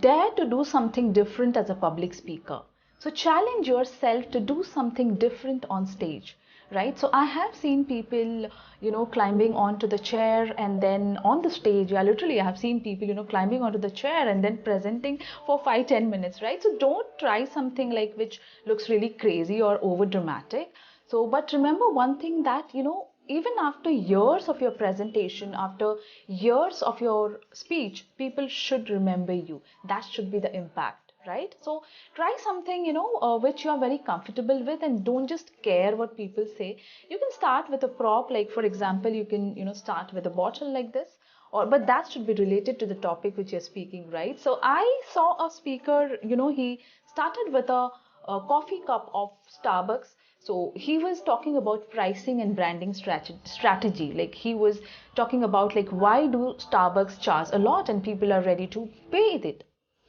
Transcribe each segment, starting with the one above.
Dare to do something different as a public speaker. So challenge yourself to do something different on stage, right? So I have seen people, climbing onto the chair and then on the stage. Yeah, literally, I have seen people, climbing onto the chair and then presenting for 5-10 minutes, right? So don't try something like which looks really crazy or over dramatic. So, but remember one thing that, even after years of your presentation, after years of your speech, people should remember you. That should be the impact, right? So try something, which you are very comfortable with, and don't just care what people say. You can start with a prop, like for example, you can, start with a bottle like this, or but that should be related to the topic which you're speaking, right? So I saw a speaker, he started with a coffee cup of Starbucks. So he was talking about pricing and branding strategy. Like he was talking about like why do Starbucks charge a lot and people are ready to pay it.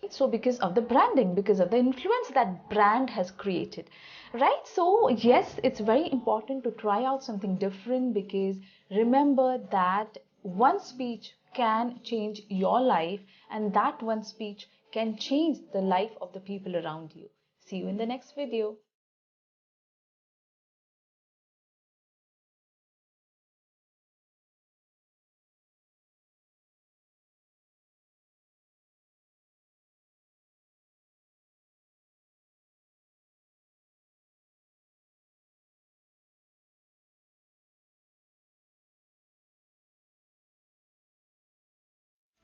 So because of the branding, because of the influence that brand has created, right? So yes, it's very important to try out something different, because remember that one speech can change your life, and that one speech can change the life of the people around you. See you in the next video.